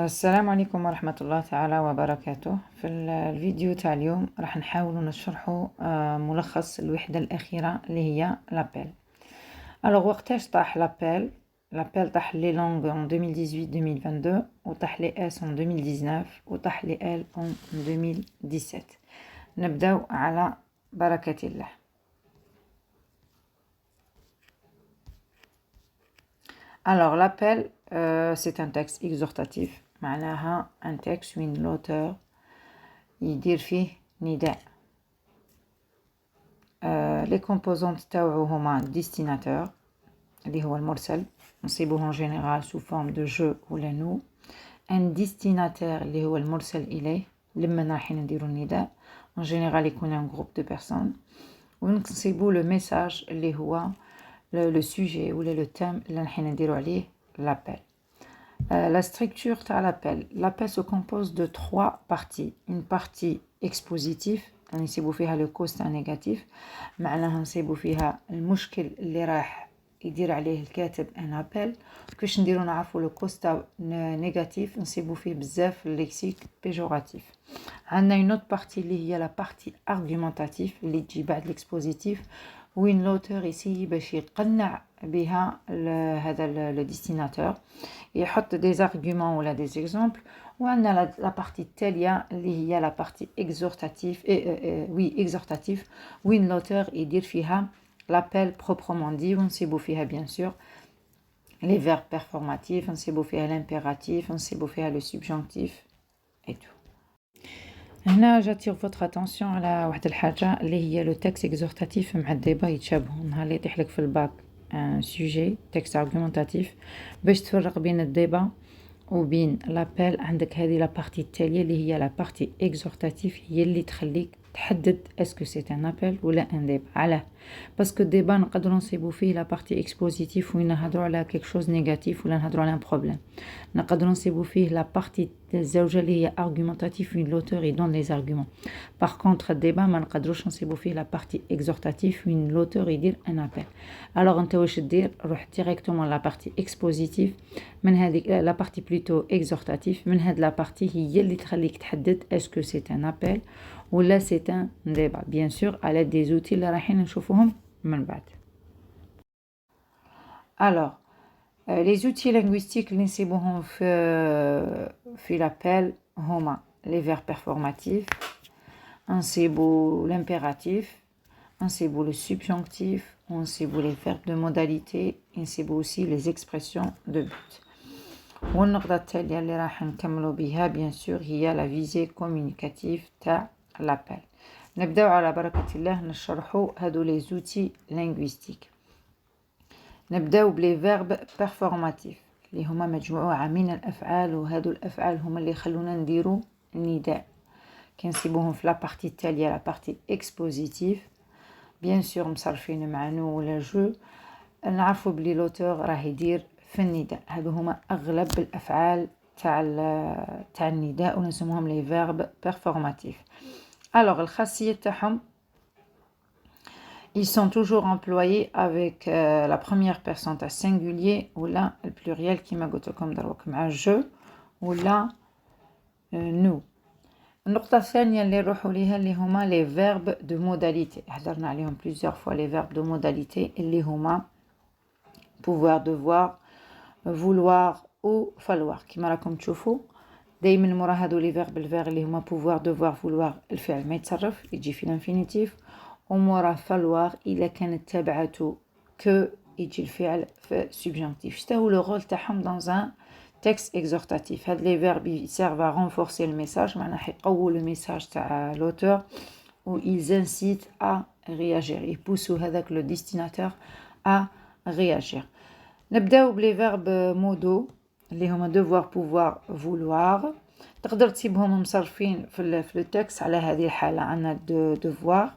السلام عليكم ورحمة الله تعالى وبركاته. في الفيديو تاع اليوم راح نحاول نشرحوا ملخص الوحدة الأخيرة اللي هي لابيل. الوغ وقتاش طاح لابيل طاح لي لونغ en 2018-2022 وطاح لي اس en 2019 وطاح لي ال en 2017. نبداو على بركة الله. Alors l'appel, c'est un texte exhortatif. معناها un texte وين l'auteur يدير فيه نداء. les composantes تاوعو هما destinateur اللي هو المرسل نصيبوه en général sous forme de je ولا nous. un destinataire اللي هو المرسل إليه لمن رايحين نديرو النداء en général يكون un groupe de personnes. ونصيبو le message اللي هو le sujet ou le thème اللي رايحين نديرو عليه l'appel. La structure de l'appel se compose de 3 parties. Une partie expositive, نسيبو فيها le constat négatif. معناها نسيبو فيها المشكل اللي راح يدير عليه الكاتب ان appel. كيفاش نديرو نعرفو le constat négatif نسيبو فيه بزاف الليكسيك péjoratif. عندنا une autre partie اللي هي la partie argumentative اللي تجي بعد l'expositif وين لوتور يسيي باش يقنع بها هذا لو ديستيناتور يحط دي زارغومون ولا دي زيكزامبل. وعندنا لا بارتي التاليه اللي هي لا بارتي اكزورتاتيف اكزورتاتيف وين لوتور يدير فيها لابيل بروبرومون دي ونسيبو فيها بيان سور لي فيرب بيرفورماتيف نسيبو فيها لامبيراتيف نسيبو فيها لو سوبجونكتيف اي تو. هنا جاتيغ فوتر اتونسيون على واحد الحاجه اللي هي لو تكست اكزورتاتيف مع الديبا يتشابهوا. نهار اللي يطيح لك في الباك ان سوجي تكست ارغومونتاتيف باش تفرق بين الديبا وبين لابيل عندك هذه لا بارتي التاليه اللي هي لا بارتي اكزورتاتيف هي اللي تخليك تحدد اسكو سي ان ابل ولا ان ديبا. علاه؟ باسكو الديبا نقدروا نصيبوا فيه لا بارتي اكسبوزيتيف وين نهضروا على كيك شوز نيجاتيف ولا نهضروا على ان بروبليم. نقدروا نصيبوا فيه لا بارتي الزوجه اللي هي ارغومونتاتيف وين لوتور يدون لي زارغومون. باغ كونطخ الديبا ما نقدروش نصيبوا فيه لا بارتي اكزورتاتيف وين لوتور يدير ان ابل. الوغ انت واش دير؟ روح ديريكتومون لا بارتي اكسبوزيتيف من هذيك لا بارتي بلوتو اكزورتاتيف من هاد لا بارتي هي اللي تخليك تحدد اسكو سي ان ابل ولا سي ان ديبا بيان سور على دي زوتي اللي رايحين نشوفوهم من بعد. الوغ لي زوتي لينغويستيك اللي نسيبوهم في لابيل هما لي فيرب بيرفورماتيف نسيبو لامبيراتيف نسيبو لو سوبجونكتيف ونسيبو لي فيرب دو موداليتي نسيبو اوسي لي اكسبرسيون دو بوت. والنقطه التاليه اللي راح نكملو بها بيان سور هي لا فيزي كومونيكاتيف تاع لابيل. نبداو على بركه الله نشرحوا هادو لي زوتي لينغويستيك. نبداو بلي فيرب بيرفورماتيف اللي هما مجموعه من الافعال وهادو الافعال هما اللي يخلونا نديرو النداء. كنسيبوهم في لا بارتي التاليه لا بارتي اكسبوزيتيف بيان سور مصرفين مع نو ولا جو نعرفوا بلي لوتور راه يدير في النداء. هادو هما اغلب الافعال تاع النداء ونسموهم لي فيرب بيرفورماتيف. الوغ الخاصيه تاعهم ils sont toujours employés avec la première personne تاع singulier ولا البلوريال كيما قلت لكم دروك مع جو ولا nous. النقطة الثانية اللي نروحوا ليها اللي هما لي فيرب دو موداليتي. هضرنا عليهم بليزيور فوا لي فيرب دو موداليتي اللي هما pouvoir devoir vouloir ou falloir. كيما راكم تشوفوا دايما مورا هادو لي فيرب الفير اللي هما pouvoir devoir vouloir الفعل ما يتصرف يجي في الانفينيتيف ومورا falloir الا كانت تابعته كو يجي الفعل في سوبجونكتيف. شتا هو لو رول تاعهم dans un texte exhortatif. هاد لي فيرب يسيرف à renforcer le message معناها يقووا لو ميساج تاع l'auteur ou ils incitent à réagir يبوسوا هذاك لو ديستيناتور à réagir. نبداو بلي فيرب مودو اللي هما devoir pouvoir vouloir. تقدر تسيبهم مصرفين في لو تكست على هذه الحاله. عندنا devoir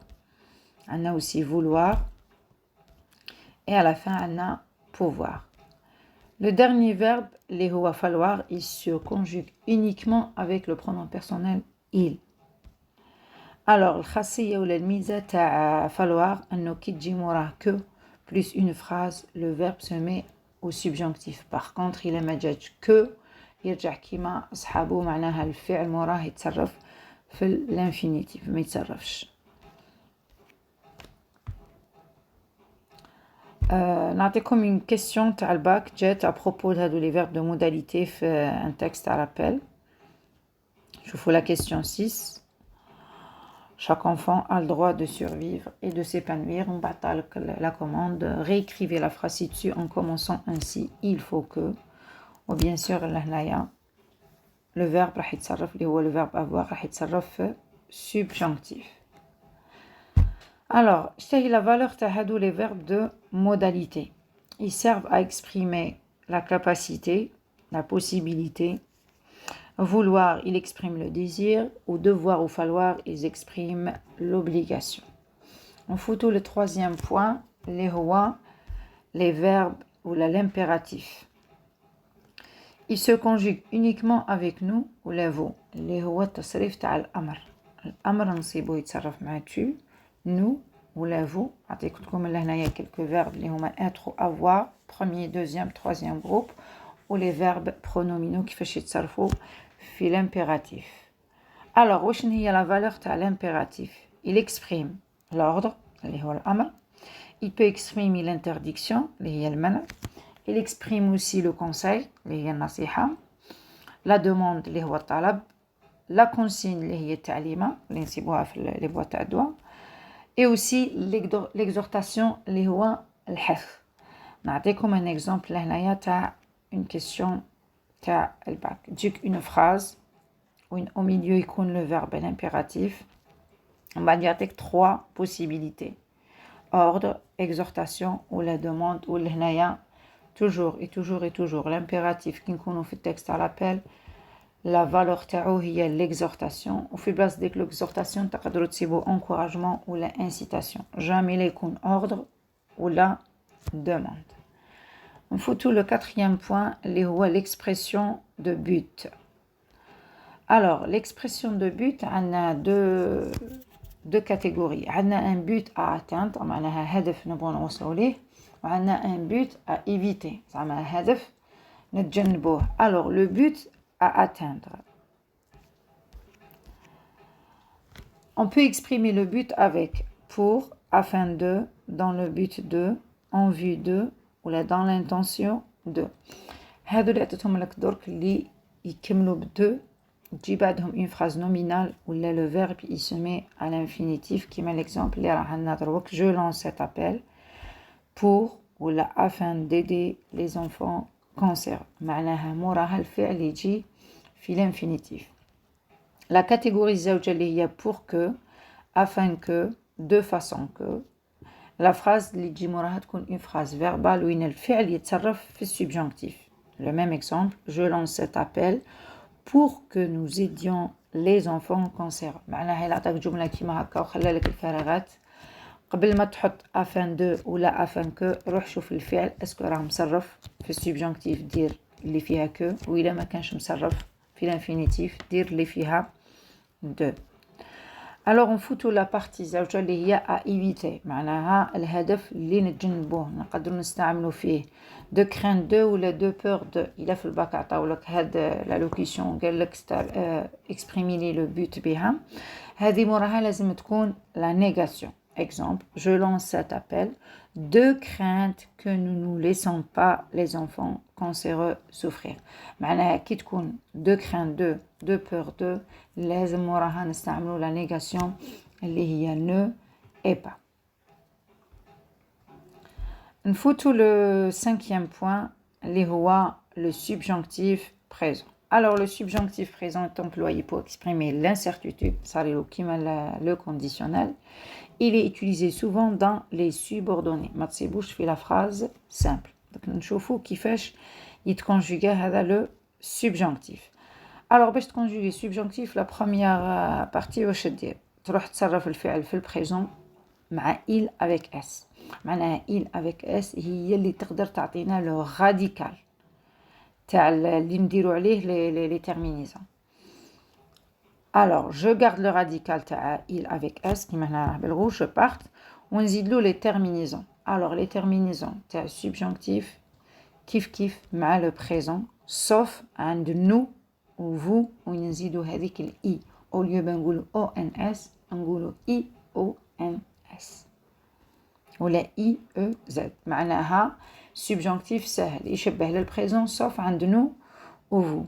عندنا aussi vouloir et à la fin عندنا pouvoir. Le dernier verbe اللي هو falloir il se conjugue uniquement avec le pronom personnel il. alors الخاصيه ولا الميزه تاع falloir انه كي تجي موراه que plus une phrase le verbe se met au subjonctif. par contre il ما جاتش que يرجع كيما أصحابه، معناها الفعل موراه يتصرف في الانفينيتيف ما يتصرفش. نعطيكم une question تاع الباك جات à propos هادو لي verbes de modalité في un texte à l'appel. شوفوا la question 6. Chaque enfant a le droit de survivre et de s'épanouir. On bat la commande. Réécrivez la phrase ci-dessus en commençant ainsi. Il faut que. Ou bien sûr, le verbe راح يتصرف اللي هو le verbe avoir راح يتصرف subjonctif. Alors, شتهي la valeur تاع هادو les verbes de modalité. Ils servent à exprimer la capacité, la possibilité. Vouloir, il exprime le désir, ou devoir ou falloir, ils expriment l'obligation. On fout tout le troisième point, les verbes ou l'impératif. Ils se conjuguent uniquement avec nous ou les vous. Les هو التصريف تاع الأمر. الأمر نصيبه يتصرف مع tu, nous ou les vous. عطيكم لهنايا quelques verbes اللي هما être ou avoir, premier, deuxième, troisième groupe, ou les verbes pronominaux كيفاش يتصرفوا في l'impératif. Alors, وشن هي la valeur تاع l'impératif? Il exprime l'ordre اللي هو الأمر. Il peut exprimer l'interdiction اللي هي المنع. Il exprime aussi le conseil اللي هي النصيحة. La demande اللي هو الطلب. La consigne اللي هي التعليمة اللي نسيبوها في les boîtes à doigts. Et aussi l'exhortation اللي هو الحث. نعطيكم un exemple لهنايا تاع une question تاع الباك. تجيك une phrase au milieu يكون le verbe l'impératif. On va dire avec 3 possibilités. Ordre, exhortation ou la demande ou l'hnaïa. Toujours et toujours et toujours. L'impératif qui nous fait texte à l'appel. La valeur تاعو هي l'exhortation. Ou في place ديك l'exhortation تقدروا تسيبوا encouragement ou la incitation. Jamais لا يكون ordre ou la demande. On fout tout le quatrième point, l'expression de but. Alors, l'expression de but, on a deux catégories. On a un but à atteindre, on a هدف نبغى نوصلوا ليه, on a un but à éviter, on a هدف نتجنبوه. Alors, le but à atteindre. On peut exprimer le but avec pour, afin de, dans le but de, en vue de, ولا dans l'intention de. هادو اللي عطيتهم لك درك اللي يكملوا بدو تجي بعدهم une phrase nominale ولا le verbe il se met à l'infinitif كيما l'exemple اللي راح لنا دروك. Je lance cet appel pour ولا afin d'aider les enfants cancers. معناها موراها الفعل يجي في l'infinitif. La catégorie الزوجة اللي هي pour que, afin que, de façon que. La phrase اللي تجي موراها تكون une phrase verbale وين الفعل يتصرف في السبجونكتيف. Le même exemple, je lance cet appel pour que nous aidions les enfants cancéreux. معناها إلا عطاك جملة كيما هكا وخلى لك الفراغات قبل ما تحط afin de ولا afin que روح شوف الفعل اسكو راه مصرف في السبجونكتيف دير اللي فيها que وإلا ما كانش مصرف في الانفينيتيف دير اللي فيها de. Alors on fout la partie زوجة اللي هي à éviter معناها الهدف اللي نتجنبوه نقدروا نستعملوا فيه de crainte de ولا de peur de. إلا في الباك عطاولك هاد لا لوكيسيون قال لك exprimer لي le but بها هذه موراها لازم تكون la négation. Exemple, je lance cet appel de crainte que nous ne laissons pas les enfants cancéreux souffrir. معناها كي تكون de crainte de peur de لازم وراها نستعملوا la négation اللي هي ne et pas. نفوتوا le cinquième point اللي هو le subjonctif présent. Alors le subjonctif présent est employé pour exprimer l'incertitude, صاريلو كيما le conditionnel. Il est utilisé souvent dans les subordonnés. ما تصيبوش في la phrase simple. Donc نشوفوا كيفاش يتconjuguer هذا le subjonctif. Alors باش تconjuguer subjonctif la première partie واش دير تروح تصرف الفعل في البريزون مع il avec s. معناها il avec s هي اللي تقدر تعطينا لو راديكال تاع اللي نديرو عليه les terminaisons. Alors, je garde le radical تاع il avec s كيما هنا بالغوش je parte ونزيدلو les terminaisons. Alors, les terminaisons تاع subjonctif كيف مع le présent sauf عند nous و vous ونزيدو هذيك الإي au lieu بنقولو ONS نقولو IONS ولا IEZ معناها subjonctif سهل يشبه للبريزون sauf عند nous و vous.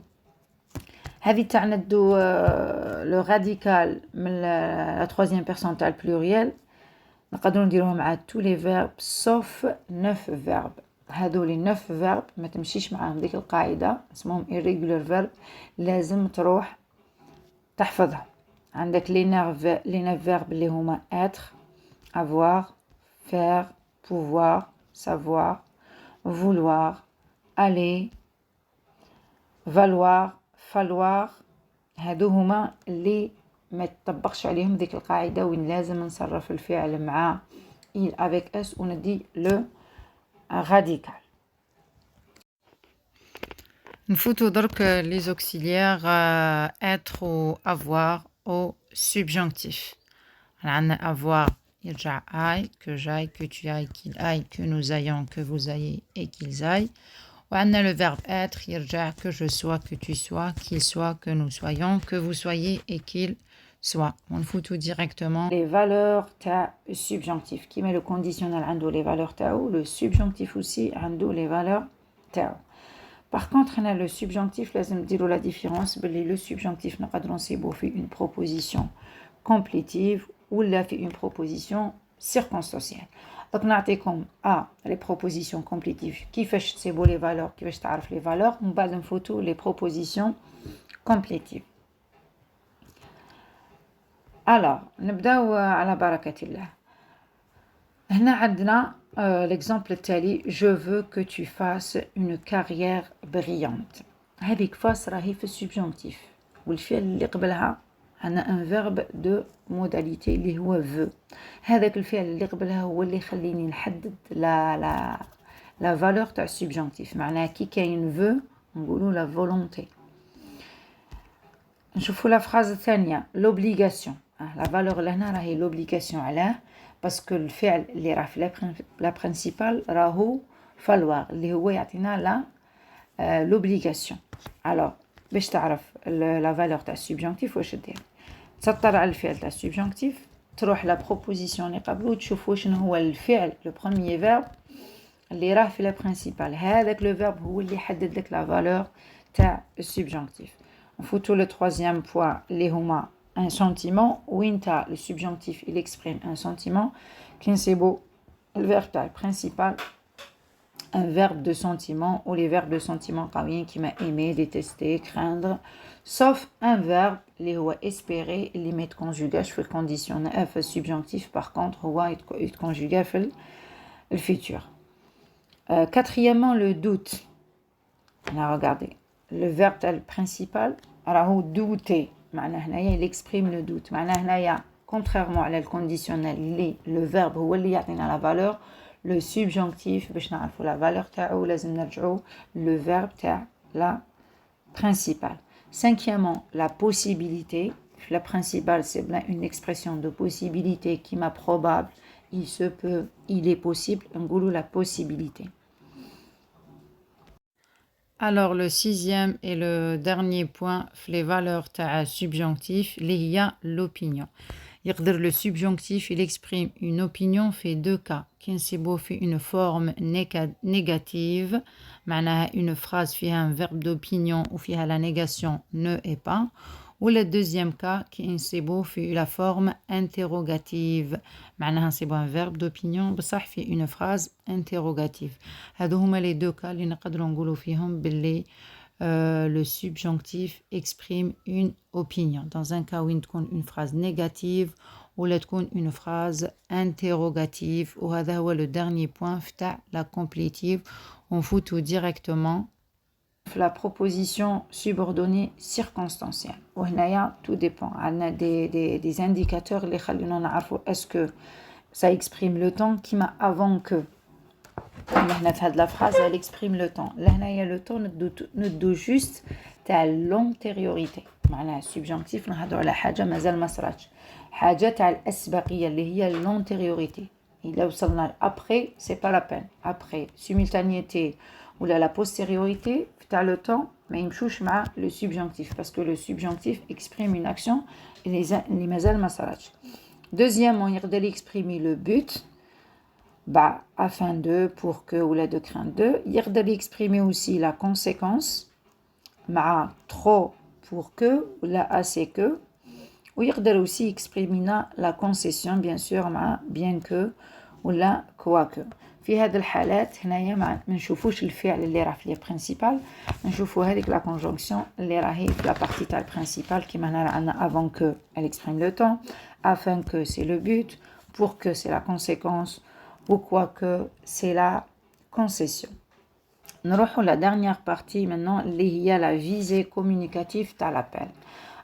هذه تاع ندو لو راديكال من لا troisième personne تاع البلوريال نقدروا نديروها مع tous les verbes sauf 9 verbes. هذول 9 verb ما تمشيش معاهم ديك القاعدة اسمهم irregular verb لازم تروح تحفظها. عندك les 9 verbes اللي هما être, avoir, faire, pouvoir, savoir, vouloir, aller, valoir, falloir. هادو هما اللي ما تطبقش عليهم ديك القاعدة وين لازم نصرف الفعل مع il avec s وندي le radical. نفوتو درك les auxiliaires être ou avoir au subjonctif. عندنا avoir يرجع aille, que j'aille, que tu ailles, qu'il aille, que nous aillons, que vous ayez et qu'ils aillent. وعندنا le verbe être يرجع que je sois, que tu sois, qu'il soit, que nous soyons, que vous soyez et qu'il soit. On fout tout directement. Les valeurs تاع subjonctif qui met le conditionnel عنده les valeurs تاعو, le subjonctif aussi عنده les valeurs تاعو. Par contre, on a le subjonctif, لازم نديرو la différence باللي le subjonctif نقدروا نصيبو في une proposition complétive ولا في une proposition circonstancielle. Donc نعطيكم les propositions complétives كيفاش تصيبوا les valeurs كيفاش تعرف les valeurs ومن بعد نفوتو les propositions complétives. Alors نبداو على بركة الله. هنا عندنا l'exemple التالي je veux que tu fasses une carrière brillante. هذيك فاس راهي في السبجونكتيف والفعل اللي قبلها عندنا un verbe de modalité اللي هو veut. هذاك الفعل اللي قبلها هو اللي يخليني نحدد la valeur تاع السبجونكتيف. معناها كي كاين veut نقولوا la volonté. نشوفوا لا فراز الثانية l'obligation. la valeur لهنا راهي l'obligation علاه باسكو الفعل اللي راه في لا برينسيبال راهو falloir اللي هو يعطينا لا l'obligation. alors باش تعرف لا فالور تاع السبجونكتيف واش دير تسطر على الفعل تاع السبجونكتيف تروح لا بروبوزيسيون اللي قبلو تشوف شنو هو الفعل لو بروميير فيرب اللي راه في لا برينسيبال. هذاك لو فيرب هو اللي يحدد لك لا فالور تاع السبجونكتيف. نفوتو لو troisième بوين اللي هما un sentiment وين تاع le subjonctif il exprime un sentiment كي نصيبو الفيرب تاع البرينسيبال un verbe de sentiment ou les verbes de sentiment قويين كيما aimer, détester, craindre sauf un verbe اللي هو espérer اللي ما يتكونجوغاش في الكونديسيونيل في السبجونكتيف par contre هو يتكونجوغا في الفيتور. Quatrièmement le doute. On a regardé le verbe تاع البرينسيبال راهو douter معناه هنايا il exprime le doute. معناه هنايا contrairement على الكونديسيونيل اللي le verbe هو اللي يعطينا la valeur le subjonctif باش نعرفوا la valeur تاعو لازم نرجعوا le verbe تاع la principale. Cinquièmement la possibilité. La principale c'est bien une expression de possibilité qui m'a probable, il se peut, il est possible, نقولوا la possibilité. Alors le sixième et le dernier point les valeurs تاع subjonctif اللي هي l'opinion. يقدر le subjonctif il exprime une opinion في deux cas. كي نصيبو في une forme négative معناها une phrase فيها un verbe d'opinion وفيها la négation ne et pas. ou le deuxième cas كي نصيبو في la forme interrogative معناها نصيبو un verbe d'opinion بصح في une phrase interrogative. هادو هما les deux cas اللي نقدروا نقولوا فيهم باللي le subjonctif exprime une opinion. Dans un cas où il تكون une phrase négative ou là تكون une phrase interrogative. وهذا هو le dernier point تاع la complétive. On fout tout directement la proposition subordonnée circonstancielle. وهنايا tout dépend. عندنا des indicateurs اللي خلونا نعرفوا est-ce que ça exprime le temps كيما avant que. هنا في هاد لا phrase elle exprime le temps. لهنايا le temps ندو juste تاع l'antériorité. معناها subjonctif نهضروا على حاجه مازال ما صراتش. حاجه تاع الاسبقيه اللي هي l'antériorité. إلا وصلنا après c'est pas la peine après simultanéité ou la postériorité تاع le temps ما يمشوش مع le subjonctif parce que le subjonctif exprime une action اللي مازال ما صراتش. Deuxièmement يقدر exprimer le but bah afin de pour que ou la de crainte de يقدر exprimer aussi la conséquence مع trop pour que ou la assez que ويقدر aussi exprimer la concession bien sûr مع bien que ولا quoique. في هذه الحالات هنايا ما نشوفوش الفعل اللي راه في لي برينسيبال نشوفو هذيك لا كونجونكسيون اللي راهي في لا بارتي تاع البرينسيبال كيما هنا عندنا avant que elle exprime le temps, afin que c'est le but, pour que c'est la conséquence ou quoique c'est la concession. نروحو la dernière partie maintenant اللي هي la visée communicative تاع l'appel.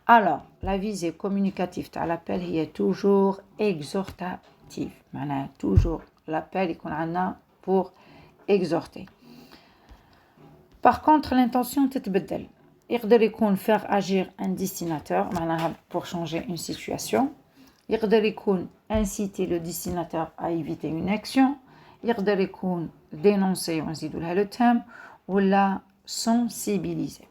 Alors la visée communicative تاع l'appel هي toujours exhortative معناها toujours l'appel يكون عندنا pour exhorter. Par contre l'intention تتبدل يقدر يكون faire agir un destinateur معناها pour changer une situation يقدر يكون inciter le destinataire à éviter une action يقدر يكون dénoncer ونزيدو لها le thème ولا sensibiliser.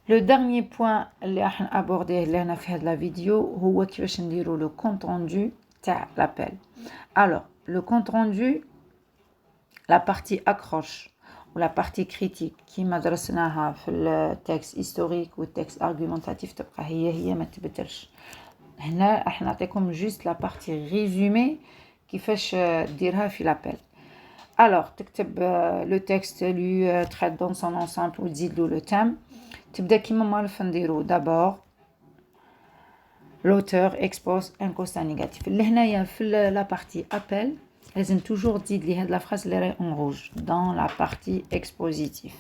Le dernier point اللي راح نابورديه لهنا في هذه la vidéo هو كيفاش نديرو le compte rendu تاع l'appel. Alors le compte rendu la partie accroche ou la partie critique كيما درسناها في التكست historique والتكست argumentatif تبقى هي ما تبدلش. هنا راح نعطيكم juste la partie résumée كيفاش ديرها في l'appel. Alors تكتب le texte lu traite dans son ensemble وتزيد له le thème. تبدا كيما معرف نديرو d'abord l'auteur expose un constat négatif. لهنايا في la partie appel لازم toujours تزيد لي هاد la phrase اللي راهي en rouge dans la partie expositive.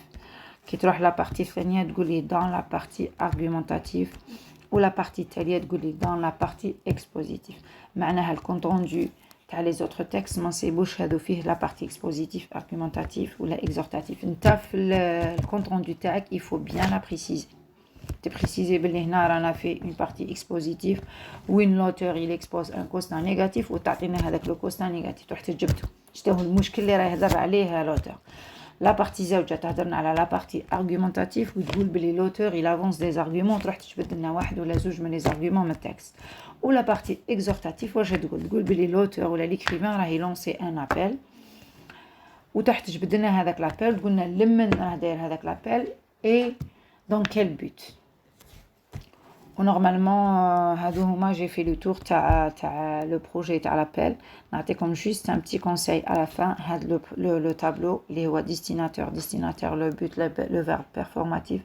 كي تروح la partie الثانية تقولي dans la partie argumentative ou la partie التالية تقولي dans la partie expositive. معناها الكونت روندو تاع les autres textes ما نصيبوش هادو فيه la partie expositive argumentative ولا exhortative. انت في الكونت روندو تاعك il faut bien la préciser. تبريسيزي بلي هنا رانا في une partie expositive وين l'auteur il expose un constat négatif وتعطينا هذاك لو constat négatif تروح تجبدو شتو هو المشكل اللي راه يهضر عليه l'auteur. لا بارتي زوجة تهضرنا على لا بارتي argumentative وتقول بلي l'auteur il avance des arguments تروح تجبد لنا واحد ولا زوج من les arguments من التكست. ولا بارتي exhortative واش تقول بلي l'auteur ولا l'écrivain راه يلونسي ان ابل وتحت تجبد لنا هذاك لابيل تقولنا لمن راه داير هذاك لابيل et dans quel but. ونورمالمون هادو هما j'ai fait le tour تاع le projet تاع l'appel. نعطيكم juste un petit conseil à la fin. هاد le tableau اللي هو destinataire le but le verbe performatif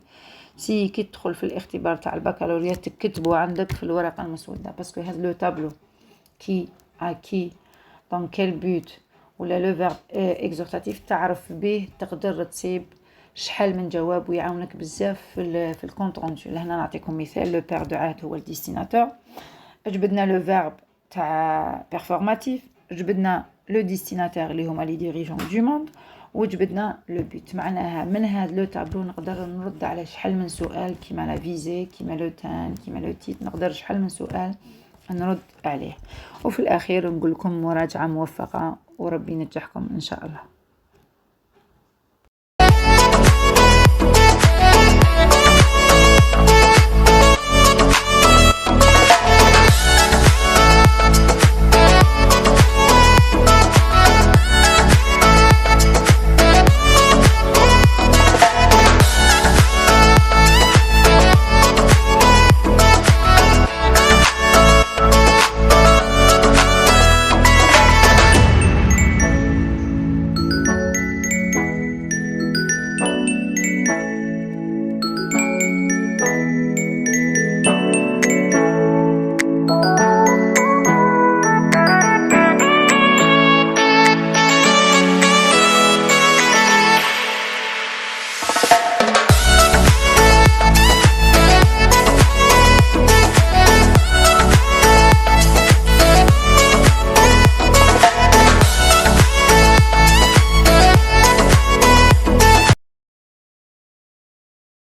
سي كي تدخل في الاختبار تاع البكالوريا تكتبوا عندك في الورقه المسوده باسكو هاد لو تابلو كي à qui dans quel but ولا le verbe exhortatif تعرف به تقدر تصيب شحال من جواب ويعاونك بزاف في الكونت روندو. لهنا نعطيكم مثال لو بير دو عهد هو الديستيناتور جبدنا لو فيرب تاع بيرفورماتيف جبدنا لو ديستيناتور اللي هما لي ديريجون دو موند وجبدنا لو بوت. معناها من هذا لو تابلو نقدر نرد على شحال من سؤال كيما لا فيزي كيما لو تان كيما لو تيت نقدر شحال من سؤال نرد عليه. وفي الاخير نقول لكم مراجعه موفقه وربي ينجحكم ان شاء الله.